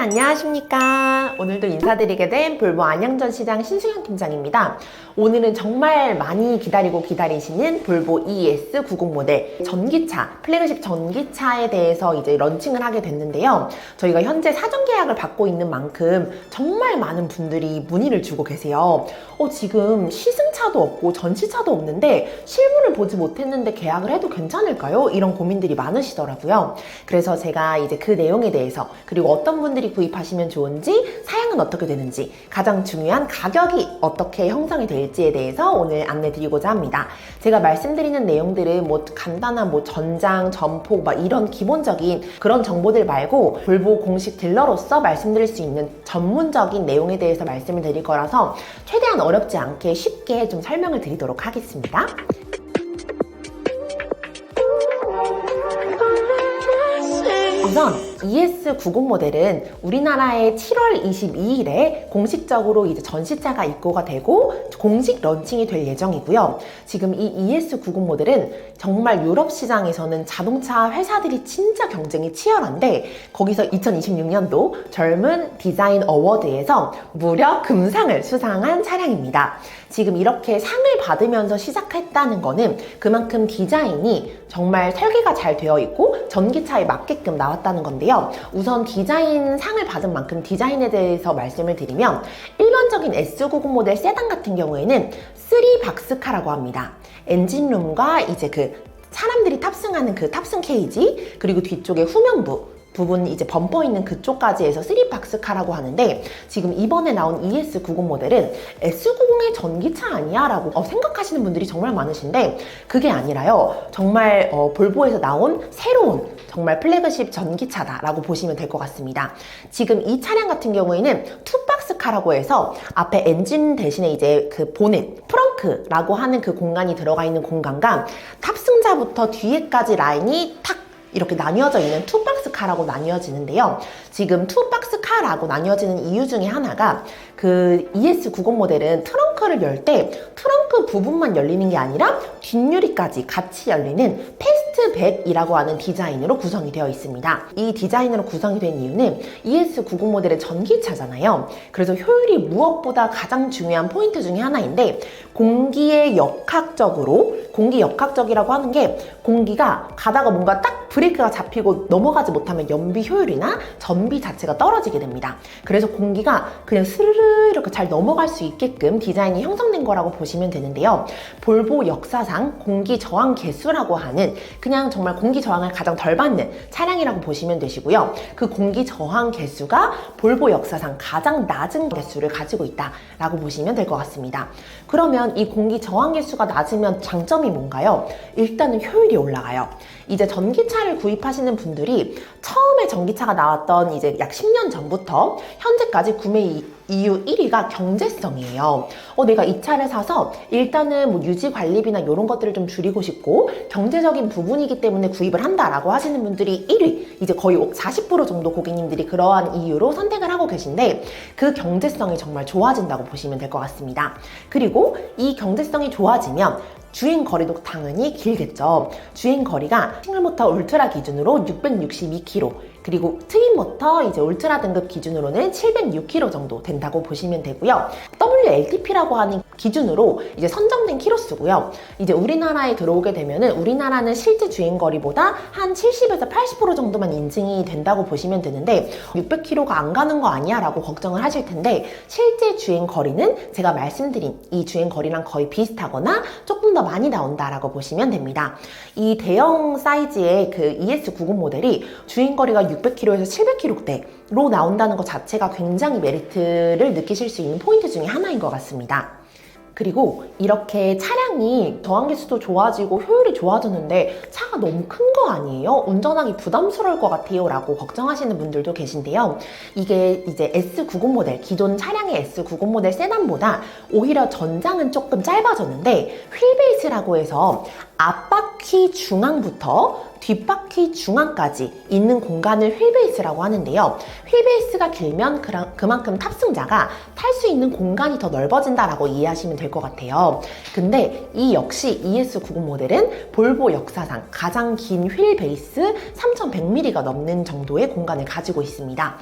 안녕하십니까. 오늘도 인사드리게 된 볼보 안양전시장 신수현 팀장입니다. 오늘은 정말 많이 기다리시는 볼보 ES90 모델 전기차, 플래그십 전기차에 대해서 이제 런칭을 하게 됐는데요. 저희가 현재 사전 계약을 받고 있는 만큼 정말 많은 분들이 문의를 주고 계세요. 지금 시승차도 없고 전시차도 없는데 실물을 보지 못했는데 계약을 해도 괜찮을까요? 이런 고민들이 많으시더라고요. 그래서 제가 이제 그 내용에 대해서, 그리고 어떤 분들이 구입하시면 좋은지, 사양은 어떻게 되는지, 가장 중요한 가격이 어떻게 형성이 될지에 대해서 오늘 안내 드리고자 합니다. 제가 말씀드리는 내용들은 간단한 전장, 전폭 이런 기본적인 그런 정보들 말고 볼보 공식 딜러로서 말씀드릴 수 있는 전문적인 내용에 대해서 말씀을 드릴 거라서 최대한 어렵지 않게 쉽게 좀 설명을 드리도록 하겠습니다. 우선 ES90 모델은 우리나라에 7월 22일에 공식적으로 이제 전시차가 입고가 되고 공식 런칭이 될 예정이고요. 지금 이 ES90 모델은 정말 유럽 시장에서는 자동차 회사들이 진짜 경쟁이 치열한데, 거기서 2026년도 젊은 디자인 어워드에서 무려 금상을 수상한 차량입니다. 지금 이렇게 상을 받으면서 시작했다는 거는 그만큼 디자인이 정말 설계가 잘 되어 있고 전기차에 맞게끔 나왔다는 건데요. 우선 디자인 상을 받은 만큼 디자인에 대해서 말씀을 드리면, 일반적인 S90 모델 세단 같은 경우에는 3박스카라고 합니다. 엔진룸과 이제 그 사람들이 탑승하는 그 탑승 케이지, 그리고 뒤쪽에 후면부 부분, 이제 범퍼 있는 그쪽까지 해서 3박스카라고 하는데, 지금 이번에 나온 ES90 모델은 S90의 전기차 아니야? 라고 생각하시는 분들이 정말 많으신데, 그게 아니라요. 정말 볼보에서 나온 새로운 정말 플래그십 전기차다라고 보시면 될 것 같습니다. 지금 이 차량 같은 경우에는 2박스카라고 해서 앞에 엔진 대신에 이제 그 보넷, 프렁크라고 하는 그 공간이 들어가 있는 공간과 탑승자부터 뒤에까지 라인이 탁 이렇게 나뉘어져 있는 2박스카라고 나뉘어지는데요. 지금 2박스카라고 나뉘어지는 이유 중에 하나가, 그 ES90 모델은 트렁크를 열 때 트렁크 부분만 열리는 게 아니라 뒷유리까지 같이 열리는 패스트백이라고 하는 디자인으로 구성이 되어 있습니다. 이 디자인으로 구성이 된 이유는 ES90 모델은 전기차잖아요. 그래서 효율이 무엇보다 가장 중요한 포인트 중에 하나인데, 공기 역학적이라고 하는 게, 공기가 가다가 뭔가 딱 브레이크가 잡히고 넘어가지 못하면 연비 효율이나 전비 자체가 떨어지게 됩니다. 그래서 공기가 그냥 스르르 이렇게 잘 넘어갈 수 있게끔 디자인이 형성된 거라고 보시면 되는데요. 볼보 역사상 공기 저항 개수라고 하는, 그냥 정말 공기 저항을 가장 덜 받는 차량이라고 보시면 되시고요. 그 공기 저항 개수가 볼보 역사상 가장 낮은 개수를 가지고 있다라고 보시면 될 것 같습니다. 그러면 이 공기 저항 개수가 낮으면 장점이 뭔가요? 일단은 효율이 올라가요. 이제 전기차를 구입하시는 분들이 처음에 전기차가 나왔던 이제 약 10년 전부터 현재까지 구매 이유 1위가 경제성이에요. 내가 이 차를 사서 일단은 유지 관리비나 이런 것들을 좀 줄이고 싶고 경제적인 부분이기 때문에 구입을 한다라고 하시는 분들이 1위, 이제 거의 40% 정도 고객님들이 그러한 이유로 선택을 하고 계신데, 그 경제성이 정말 좋아진다고 보시면 될 것 같습니다. 그리고 이 경제성이 좋아지면 주행거리도 당연히 길겠죠. 주행거리가 싱글모터 울트라 기준으로 662km, 그리고 트윈모터 이제 울트라 등급 기준으로는 706km 정도 된다고 보시면 되고요. WLTP라고 하는 기준으로 이제 선정된 키로수고요. 이제 우리나라에 들어오게 되면은 우리나라는 실제 주행거리보다 한 70에서 80% 정도만 인증이 된다고 보시면 되는데, 600km가 안 가는 거 아니야? 라고 걱정을 하실 텐데, 실제 주행거리는 제가 말씀드린 이 주행거리랑 거의 비슷하거나 조금 더 많이 나온다라고 보시면 됩니다. 이 대형 사이즈의 그 ES90 모델이 주행거리가 600km에서 700km대로 나온다는 것 자체가 굉장히 메리트를 느끼실 수 있는 포인트 중에 하나인 것 같습니다. 그리고 이렇게 차량이 저항계수도 좋아지고 효율이 좋아졌는데 차가 너무 큰 거 아니에요? 운전하기 부담스러울 것 같아요 라고 걱정하시는 분들도 계신데요. 이게 이제 S90 모델, 기존 차량의 S90 모델 세단보다 오히려 전장은 조금 짧아졌는데, 휠베이스라고 해서 앞바퀴 중앙부터 뒷바퀴 중앙까지 있는 공간을 휠베이스라고 하는데요. 휠베이스가 길면 그만큼 탑승자가 탈 수 있는 공간이 더 넓어진다라고 이해하시면 될 것 같아요. 근데 이 역시 ES90 모델은 볼보 역사상 가장 긴 휠베이스 3100mm가 넘는 정도의 공간을 가지고 있습니다.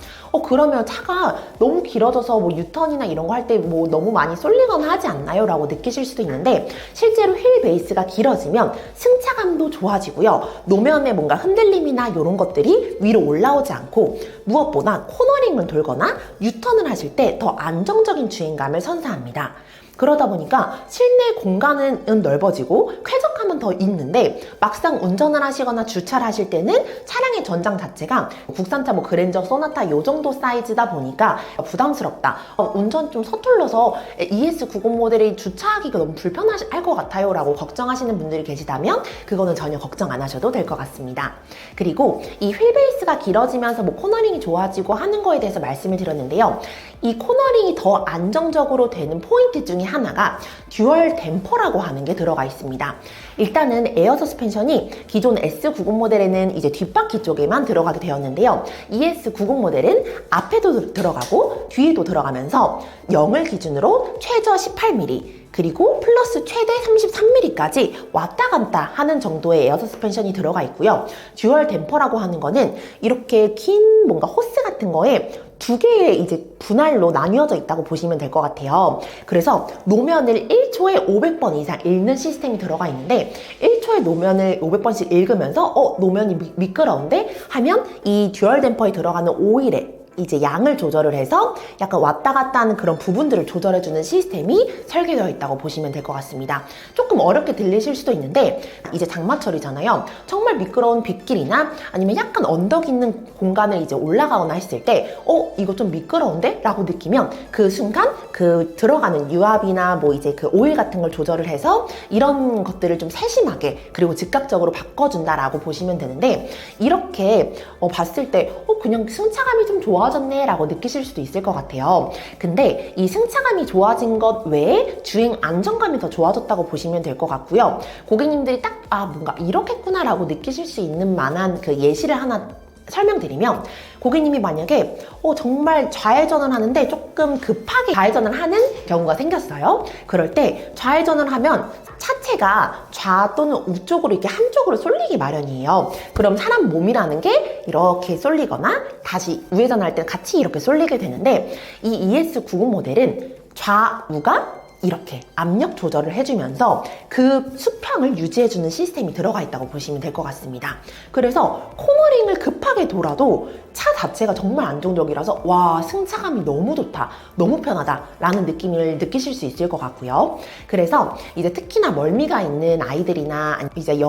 그러면 차가 너무 길어져서 뭐 유턴이나 이런 거 할 때 뭐 너무 많이 쏠리거나 하지 않나요? 라고 느끼실 수도 있는데, 실제로 휠베이스가 길어지면 승차감도 좋아지고요. 노면에 뭔가 흔들림이나 이런 것들이 위로 올라오지 않고, 무엇보다 코너링을 돌거나 유턴을 하실 때 더 안정적인 주행감을 선사합니다. 그러다 보니까 실내 공간은 넓어지고 쾌적함은 더 있는데, 막상 운전을 하시거나 주차를 하실 때는 차량의 전장 자체가 국산차 뭐 그랜저, 소나타 요 정도 사이즈다 보니까 부담스럽다, 운전 좀 서툴러서 ES90 모델이 주차하기가 너무 불편할 것 같아요 라고 걱정하시는 분들이 계시다면 그거는 전혀 걱정 안 하셔도 될 것 같습니다. 그리고 이 휠베이스가 길어지면서 뭐 코너링이 좋아지고 하는 거에 대해서 말씀을 드렸는데요. 이 코너링이 더 안정적으로 되는 포인트 중에 하나가 듀얼 댐퍼라고 하는 게 들어가 있습니다. 일단은 에어 서스펜션이 기존 S90 모델에는 이제 뒷바퀴 쪽에만 들어가게 되었는데요. ES90 모델은 앞에도 들어가고 뒤에도 들어가면서 0을 기준으로 최저 18mm, 그리고 플러스 최대 33mm까지 왔다 갔다 하는 정도의 에어 서스펜션이 들어가 있고요. 듀얼 댐퍼라고 하는 거는 이렇게 긴 뭔가 호스 같은 거에 두 개의 이제 분할로 나뉘어져 있다고 보시면 될 것 같아요. 그래서 노면을 1초에 500번 이상 읽는 시스템이 들어가 있는데, 1초에 노면을 500번씩 읽으면서 노면이 미끄러운데 하면 이 듀얼 댐퍼에 들어가는 오일에 이제 양을 조절을 해서 약간 왔다 갔다 하는 그런 부분들을 조절해주는 시스템이 설계되어 있다고 보시면 될 것 같습니다. 조금 어렵게 들리실 수도 있는데, 이제 장마철이잖아요. 정말 미끄러운 빗길이나 아니면 약간 언덕 있는 공간을 이제 올라가거나 했을 때 이거 좀 미끄러운데? 라고 느끼면 그 순간 그 들어가는 유압이나 뭐 이제 그 오일 같은 걸 조절을 해서 이런 것들을 좀 세심하게 그리고 즉각적으로 바꿔준다라고 보시면 되는데, 이렇게 봤을 때 그냥 승차감이 좀 좋아졌네 라고 느끼실 수도 있을 것 같아요. 근데 이 승차감이 좋아진 것 외에 주행 안정감이 더 좋아졌다고 보시면 될 것 같고요. 고객님들이 딱 뭔가 이렇겠구나 라고 느끼실 수 있는 만한 그 예시를 하나 설명드리면, 고객님이 만약에 정말 좌회전을 하는데 조금 급하게 좌회전을 하는 경우가 생겼어요. 그럴 때 좌회전을 하면 차체가 좌 또는 우쪽으로 이렇게 한쪽으로 쏠리기 마련이에요. 그럼 사람 몸이라는 게 이렇게 쏠리거나 다시 우회전할 때 같이 이렇게 쏠리게 되는데, 이 ES90 모델은 좌우가 이렇게 압력 조절을 해주면서 그 수평을 유지해주는 시스템이 들어가 있다고 보시면 될 것 같습니다. 그래서 코너링을 급하게 돌아도 차 자체가 정말 안정적이라서 와, 승차감이 너무 좋다, 너무 편하다 라는 느낌을 느끼실 수 있을 것 같고요. 그래서 이제 특히나 멀미가 있는 아이들이나 이제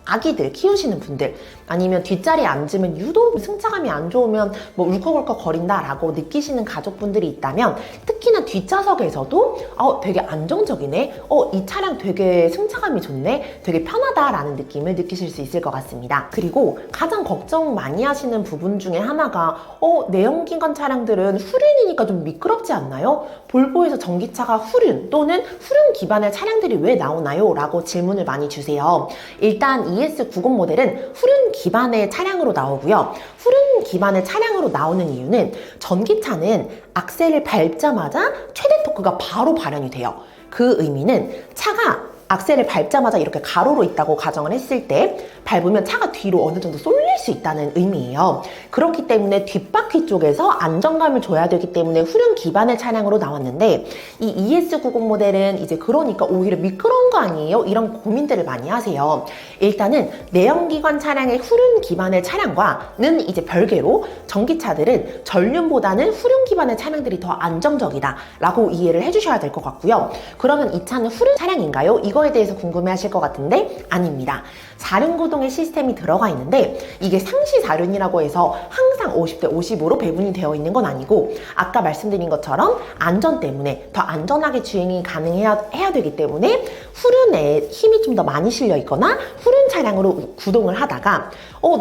아기들 키우시는 분들, 아니면 뒷자리에 앉으면 유독 승차감이 안 좋으면 뭐 울컥울컥 거린다 라고 느끼시는 가족분들이 있다면, 특히나 뒷좌석에서도 되게 안정적이네, 이 차량 되게 승차감이 좋네, 되게 편하다 라는 느낌을 느끼실 수 있을 것 같습니다. 그리고 가장 걱정 많이 하시는 부분 중에 하나가 내연기관 차량들은 후륜이니까 좀 미끄럽지 않나요? 볼보에서 전기차가 후륜 또는 후륜 기반의 차량들이 왜 나오나요? 라고 질문을 많이 주세요. 일단 ES90 모델은 후륜 기반의 차량으로 나오고요. 후륜 기반의 차량으로 나오는 이유는 전기차는 악셀을 밟자마자 최대 토크가 바로 발현이 돼요. 그 의미는 차가 악셀을 밟자마자 이렇게 가로로 있다고 가정을 했을 때 밟으면 차가 뒤로 어느 정도 쏠릴 수 있다는 의미예요. 그렇기 때문에 뒷바퀴 쪽에서 안정감을 줘야 되기 때문에 후륜 기반의 차량으로 나왔는데, 이 ES90 모델은 이제 그러니까 오히려 미끄러운 거 아니에요? 이런 고민들을 많이 하세요. 일단은 내연기관 차량의 후륜 기반의 차량과는 이제 별개로 전기차들은 전륜보다는 후륜 기반의 차량들이 더 안정적이다 라고 이해를 해주셔야 될 것 같고요. 그러면 이 차는 후륜 차량인가요? 이거에 대해서 궁금해 하실 것 같은데 아닙니다. 4륜 구동의 시스템이 들어가 있는데, 이게 상시 4륜이라고 해서 항상 50대 50으로 배분이 되어 있는 건 아니고, 아까 말씀드린 것처럼 안전 때문에 더 안전하게 주행이 가능해야 되기 때문에 후륜에 힘이 좀 더 많이 실려 있거나 후륜 차량으로 구동을 하다가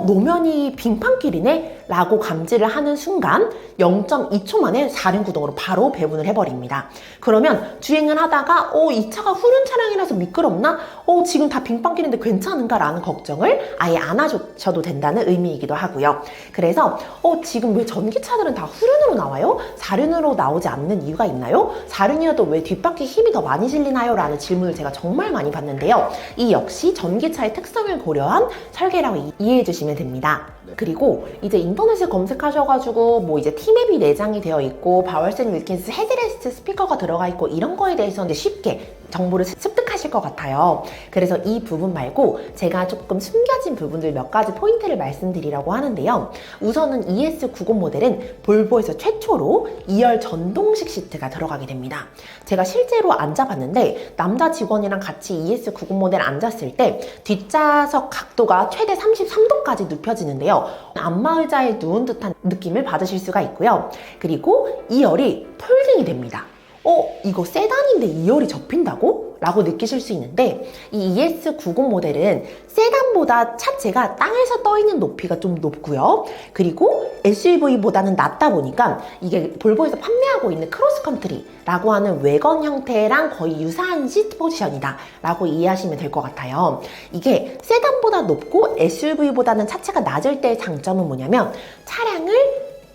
노면이 빙판길이네 라고 감지를 하는 순간 0.2초 만에 4륜 구동으로 바로 배분을 해버립니다. 그러면 주행을 하다가 이 차가 후륜 차량이라서 미끄럽나? 지금 다 빙빵 끼는데 괜찮은가? 라는 걱정을 아예 안 하셔도 된다는 의미이기도 하고요. 그래서 지금 왜 전기차들은 다 후륜으로 나와요? 사륜으로 나오지 않는 이유가 있나요? 사륜이어도 왜 뒷바퀴 힘이 더 많이 실리나요? 라는 질문을 제가 정말 많이 받는데요. 이 역시 전기차의 특성을 고려한 설계라고 이해해 주시면 됩니다. 그리고 이제 인터넷에 검색하셔가지고 뭐 이제 T맵이 내장이 되어 있고 바월센 윌킨스 헤드레스트 스피커가 들어가 있고 이런 거에 대해서는 쉽게 정보를 습득하실 것 같아요. 그래서 이 부분 말고 제가 조금 숨겨진 부분들 몇 가지 포인트를 말씀드리려고 하는데요. 우선은 ES90 모델은 볼보에서 최초로 2열 전동식 시트가 들어가게 됩니다. 제가 실제로 앉아봤는데 남자 직원이랑 같이 ES90 모델 앉았을 때 뒷좌석 각도가 최대 33도까지 눕혀지는데요. 안마의자에 누운 듯한 느낌을 받으실 수가 있고요. 그리고 2열이 폴딩이 됩니다. 이거 세단인데 2열이 접힌다고? 라고 느끼실 수 있는데 이 ES90 모델은 세단보다 차체가 땅에서 떠있는 높이가 좀 높고요. 그리고 SUV보다는 낮다 보니까 이게 볼보에서 판매하고 있는 크로스컨트리라고 하는 외건 형태랑 거의 유사한 시트 포지션이다 라고 이해하시면 될 것 같아요. 이게 세단보다 높고 SUV보다는 차체가 낮을 때의 장점은 뭐냐면 차량을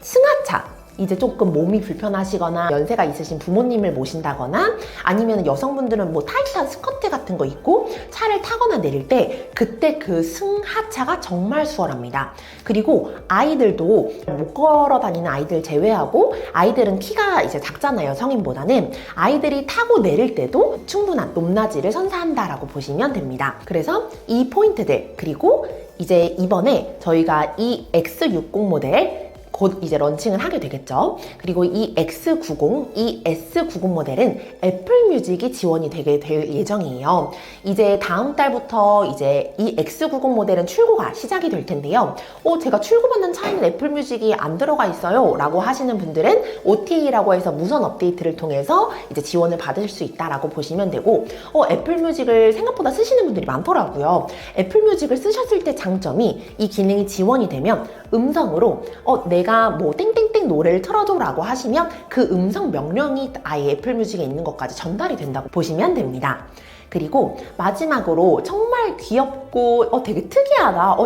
승하차, 이제 조금 몸이 불편하시거나 연세가 있으신 부모님을 모신다거나 아니면 여성분들은 뭐 타이트한 스커트 같은 거 입고 차를 타거나 내릴 때 그때 그 승하차가 정말 수월합니다. 그리고 아이들도 못 걸어 다니는 아이들 제외하고 아이들은 키가 이제 작잖아요. 성인보다는. 아이들이 타고 내릴 때도 충분한 높낮이를 선사한다라고 보시면 됩니다. 그래서 이 포인트들, 그리고 이제 이번에 저희가 이 X60 모델 곧 이제 런칭을 하게 되겠죠. 그리고 이 X90, 이 S90 모델은 애플 뮤직이 지원이 되게 될 예정이에요. 이제 다음 달부터 이제 이 X90 모델은 출고가 시작이 될 텐데요. 제가 출고받는 차에는 애플 뮤직이 안 들어가 있어요 라고 하시는 분들은 OTA라고 해서 무선 업데이트를 통해서 이제 지원을 받으실 수 있다라고 보시면 되고, 애플 뮤직을 생각보다 쓰시는 분들이 많더라고요. 애플 뮤직을 쓰셨을 때 장점이 이 기능이 지원이 되면 음성으로 내가 뭐 땡땡땡 노래를 틀어줘 라고 하시면 그 음성 명령이 아예 애플 뮤직에 있는 것까지 전달이 된다고 보시면 됩니다. 그리고 마지막으로 정말 귀엽고 되게 특이하다,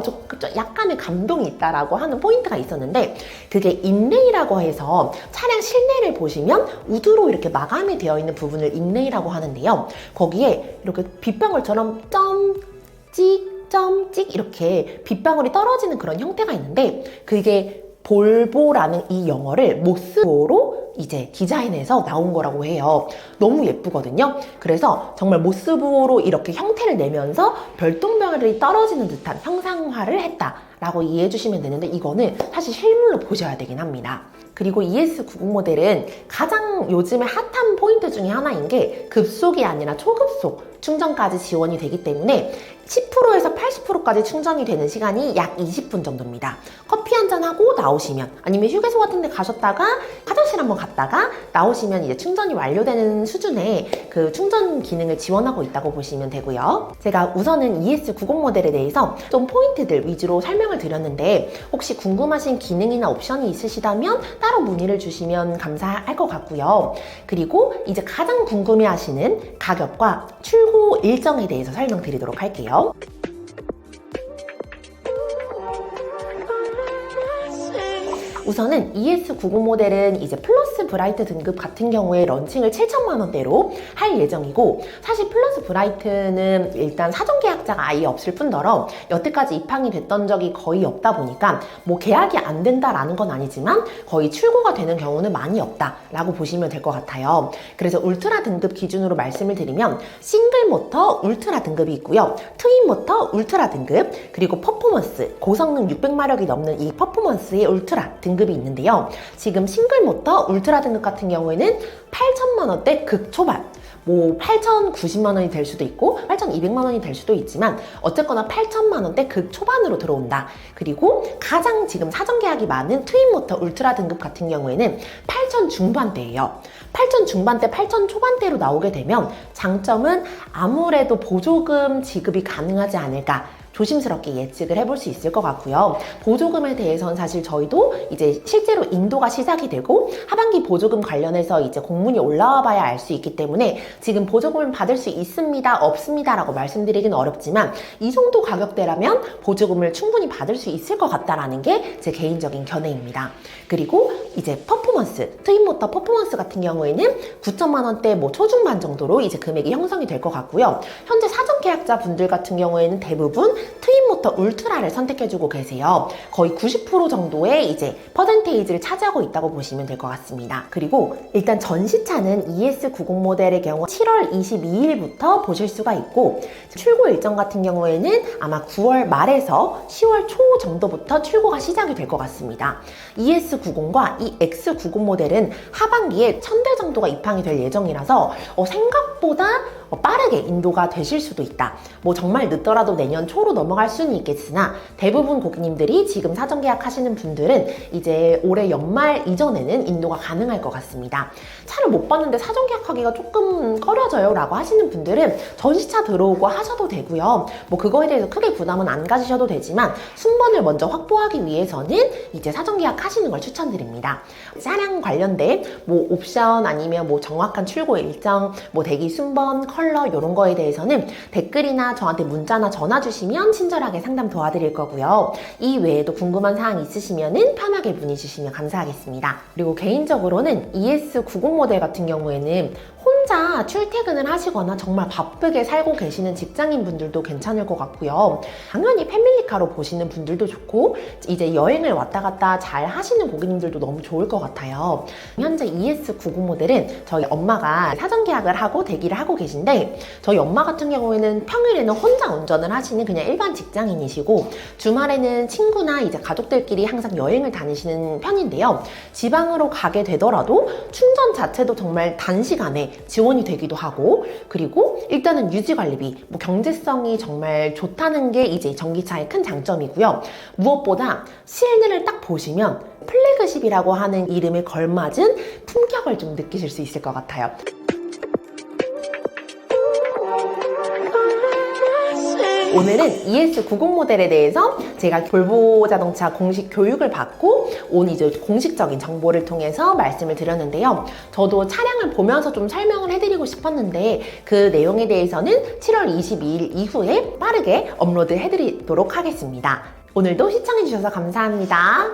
약간의 감동이 있다라고 하는 포인트가 있었는데 그게 인레이라고 해서 차량 실내를 보시면 우드로 이렇게 마감이 되어 있는 부분을 인레이라고 하는데요. 거기에 이렇게 빗방울처럼 점찍 이렇게 빗방울이 떨어지는 그런 형태가 있는데 그게 볼보라는 이 영어를 모스보로 이제 디자인해서 나온 거라고 해요. 너무 예쁘거든요. 그래서 정말 모스보로 이렇게 형태를 내면서 별똥별이 떨어지는 듯한 형상화를 했다라고 이해해 주시면 되는데 이거는 사실 실물로 보셔야 되긴 합니다. 그리고 ES90 모델은 가장 요즘에 핫한 포인트 중에 하나인 게 급속이 아니라 초급속 충전까지 지원이 되기 때문에 10%에서 80%까지 충전이 되는 시간이 약 20분 정도입니다. 커피 한잔 하고 나오시면 아니면 휴게소 같은 데 가셨다가 화장실 한번 갔다가 나오시면 이제 충전이 완료되는 수준의 그 충전 기능을 지원하고 있다고 보시면 되고요. 제가 우선은 ES90 모델에 대해서 좀 포인트들 위주로 설명을 드렸는데 혹시 궁금하신 기능이나 옵션이 있으시다면 따로 문의를 주시면 감사할 것 같고요. 그리고 이제 가장 궁금해하시는 가격과 출고 일정에 대해서 설명드리도록 할게요. 우선은 ES90 모델은 이제 플러스 브라이트 등급 같은 경우에 런칭을 7천만 원대로 할 예정이고, 사실 플러스 브라이트는 일단 사전 계약자가 아예 없을 뿐더러 여태까지 입항이 됐던 적이 거의 없다 보니까 뭐 계약이 안 된다라는 건 아니지만 거의 출고가 되는 경우는 많이 없다라고 보시면 될 것 같아요. 그래서 울트라 등급 기준으로 말씀을 드리면 싱글 모터 울트라 등급이 있고요. 트윈 모터 울트라 등급, 그리고 퍼포먼스 고성능 600마력이 넘는 이 퍼포먼스의 울트라 등급이 있는데요. 지금 싱글 모터 울트라 등급 같은 경우에는 8천만 원대 극초반, 뭐 8,090만 원이 될 수도 있고 8,200만 원이 될 수도 있지만 어쨌거나 8천만 원대 극초반으로 들어온다. 그리고 가장 지금 사전 계약이 많은 트윈 모터 울트라 등급 같은 경우에는 8천 중반대예요. 8천 중반대, 8천 초반대로 나오게 되면 장점은 아무래도 보조금 지급이 가능하지 않을까 조심스럽게 예측을 해볼 수 있을 것 같고요. 보조금에 대해서는 사실 저희도 이제 실제로 인도가 시작이 되고 하반기 보조금 관련해서 이제 공문이 올라와 봐야 알 수 있기 때문에 지금 보조금을 받을 수 있습니다, 없습니다 라고 말씀드리기는 어렵지만 이 정도 가격대라면 보조금을 충분히 받을 수 있을 것 같다라는 게 제 개인적인 견해입니다. 그리고 이제 퍼포먼스, 트윈모터 퍼포먼스 같은 경우에는 9천만 원대 뭐 초중반 정도로 이제 금액이 형성이 될 것 같고요. 현재 사전 계약자 분들 같은 경우에는 대부분 트윈모터 울트라를 선택해주고 계세요. 거의 90% 정도의 이제 퍼센테이지를 차지하고 있다고 보시면 될 것 같습니다. 그리고 일단 전시차는 ES90 모델의 경우 7월 22일부터 보실 수가 있고 출고 일정 같은 경우에는 아마 9월 말에서 10월 초 정도부터 출고가 시작이 될 것 같습니다. ES90과 이 X90 모델은 하반기에 1000대 정도가 입항이 될 예정이라서 생각보다 빠르게 인도가 되실 수도 있다. 뭐 정말 늦더라도 내년 초로 넘어갈 수는 있겠으나 대부분 고객님들이 지금 사전 계약하시는 분들은 이제 올해 연말 이전에는 인도가 가능할 것 같습니다. 차를 못 봤는데 사전 계약하기가 조금 꺼려져요 라고 하시는 분들은 전시차 들어오고 하셔도 되고요. 뭐 그거에 대해서 크게 부담은 안 가지셔도 되지만 순번을 먼저 확보하기 위해서는 이제 사전 계약하시는 걸 추천드립니다. 차량 관련된 뭐 옵션 아니면 뭐 정확한 출고 일정, 뭐 대기 순번, 컬러 이런 거에 대해서는 댓글이나 저한테 문자나 전화 주시면 친절하게 상담 도와드릴 거고요. 이 외에도 궁금한 사항 있으시면은 편하게 문의 주시면 감사하겠습니다. 그리고 개인적으로는 ES90 모델 같은 경우에는 혼자 출퇴근을 하시거나 정말 바쁘게 살고 계시는 직장인 분들도 괜찮을 것 같고요. 당연히 패밀리카로 보시는 분들도 좋고 이제 여행을 왔다 갔다 잘 하시는 고객님들도 너무 좋을 것 같아요. 현재 ES90 모델은 저희 엄마가 사전 계약을 하고 대기를 하고 계신데 저희 엄마 같은 경우에는 평일에는 혼자 운전을 하시는 그냥 일반 직장인이시고 주말에는 친구나 이제 가족들끼리 항상 여행을 다니시는 편인데요. 지방으로 가게 되더라도 충전 자체도 정말 단시간에 지원이 되기도 하고 그리고 일단은 유지관리비, 뭐 경제성이 정말 좋다는 게 이제 전기차의 큰 장점이고요. 무엇보다 실내를 딱 보시면 플래그십이라고 하는 이름에 걸맞은 품격을 좀 느끼실 수 있을 것 같아요. 오늘은 ES90 모델에 대해서 제가 볼보 자동차 공식 교육을 받고 온 이제 공식적인 정보를 통해서 말씀을 드렸는데요. 저도 차량을 보면서 좀 설명을 해드리고 싶었는데 그 내용에 대해서는 7월 22일 이후에 빠르게 업로드 해드리도록 하겠습니다. 오늘도 시청해주셔서 감사합니다.